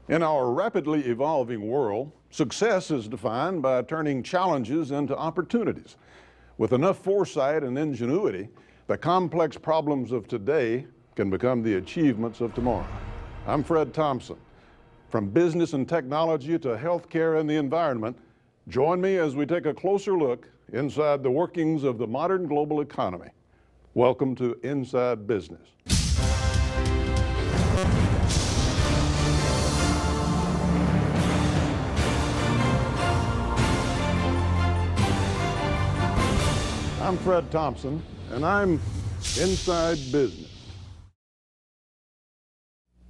In our rapidly evolving world, success is defined by turning challenges into opportunities. With enough foresight and ingenuity, the complex problems of today can become the achievements of tomorrow. I'm Fred Thompson. From business and technology to healthcare and the environment, join me as we take a closer look inside the workings of the modern global economy. Welcome to Inside Business. I'm Fred Thompson, and I'm Inside Business.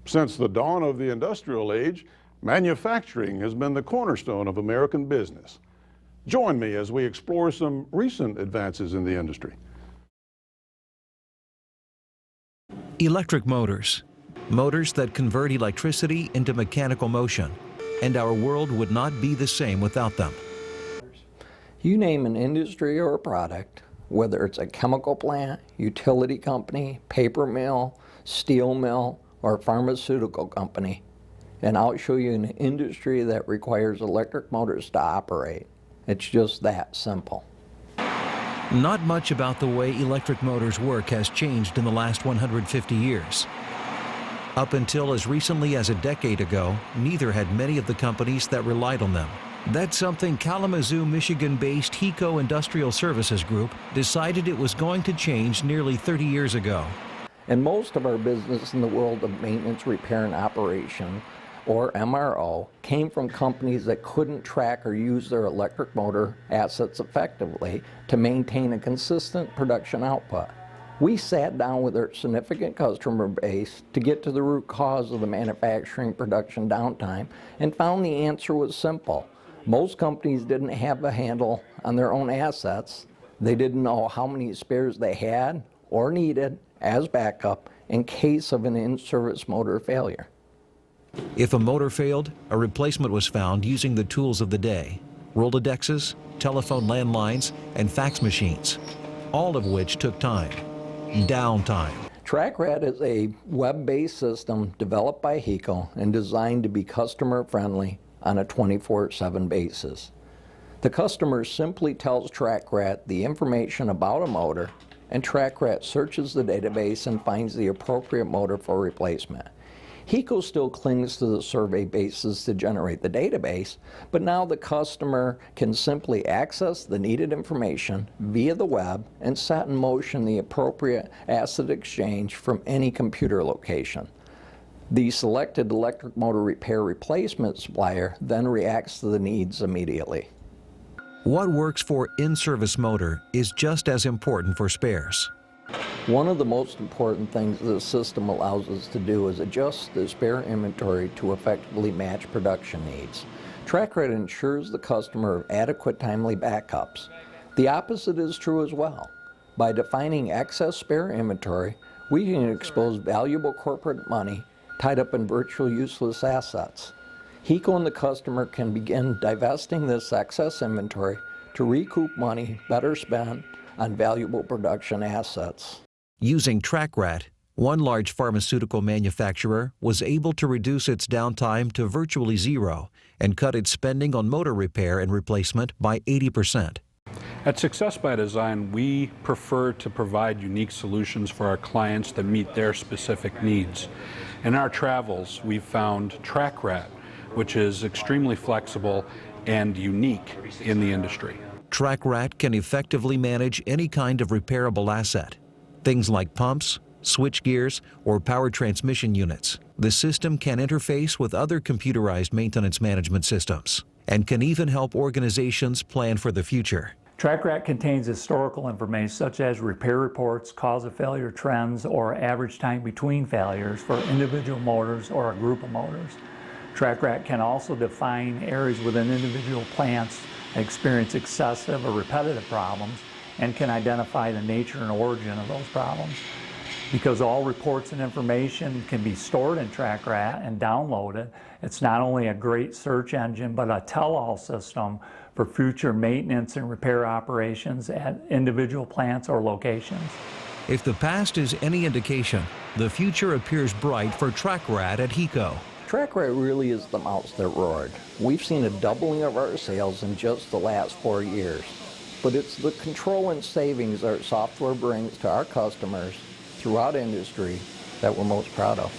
Since the dawn of the industrial age, manufacturing has been the cornerstone of American business. Join me as we explore some recent advances in the industry. Electric motors. Motors that convert electricity into mechanical motion, and our world would not be the same without them. You name an industry or a product, whether it's a chemical plant, utility company, paper mill, steel mill, or pharmaceutical company, and I'll show you an industry that requires electric motors to operate. It's just that simple. Not much about the way electric motors work has changed in the last 150 years. Up until as recently as a decade ago, neither had many of the companies that relied on them. That's something Kalamazoo, Michigan-based HECO Industrial Services Group decided it was going to change nearly 30 years ago. And most of our business in the world of maintenance, repair, and operation, or MRO, came from companies that couldn't track or use their electric motor assets effectively to maintain a consistent production output. We sat down with our significant customer base to get to the root cause of the manufacturing production downtime and found the answer was simple. Most companies didn't have a handle on their own assets. They didn't know how many spares they had or needed as backup in case of an in-service motor failure. If a motor failed, a replacement was found using the tools of the day: Rolodexes, telephone landlines, and fax machines, all of which took time. Downtime. TrackRat is a web-based system developed by HECO and designed to be customer-friendly on a 24/7 basis. The customer simply tells TrackRat the information about a motor, and TrackRat searches the database and finds the appropriate motor for replacement. HECO still clings to the survey basis to generate the database, but now the customer can simply access the needed information via the web and set in motion the appropriate asset exchange from any computer location. The selected electric motor repair replacement supplier then reacts to the needs immediately. What works for in-service motor is just as important for spares. One of the most important things this system allows us to do is adjust the spare inventory to effectively match production needs. TrackRat ensures the customer of adequate timely backups. The opposite is true as well. By defining excess spare inventory, we can expose valuable corporate money tied up in virtually useless assets. HECO and the customer can begin divesting this excess inventory to recoup money better spent on valuable production assets. Using TrackRat, one large pharmaceutical manufacturer was able to reduce its downtime to virtually zero and cut its spending on motor repair and replacement by 80%. At Success by Design, we prefer to provide unique solutions for our clients that meet their specific needs. In our travels, we've found TrackRat, which is extremely flexible and unique in the industry. TrackRat can effectively manage any kind of repairable asset, things like pumps, switch gears, or power transmission units. The system can interface with other computerized maintenance management systems and can even help organizations plan for the future. TrackRat contains historical information such as repair reports, cause of failure trends, or average time between failures for individual motors or a group of motors. TrackRat can also define areas within individual plants that experience excessive or repetitive problems and can identify the nature and origin of those problems. Because all reports and information can be stored in TrackRat and downloaded, it's not only a great search engine, but a tell-all system for future maintenance and repair operations at individual plants or locations. If the past is any indication, the future appears bright for TrackRat at HECO. TrackRat really is the mouse that roared. We've seen a doubling of our sales in just the last 4 years. But it's the control and savings our software brings to our customers throughout industry that we're most proud of.